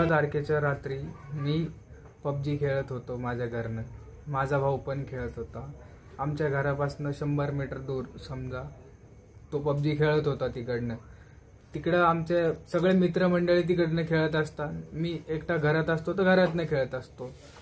तारखेच्या रात्री मी पबजी खेळत होतो माझ्या घरनं. माझा भाऊ पण खेळत होता. आमच्या घरापासून 100 मीटर दूर समजा तो पबजी खेळत होता. तिकडं आमचे सगळे मित्रमंडळी तिकडनं खेळत असतात. मी एकटा घरात असतो तर घरातनं खेळत असतो.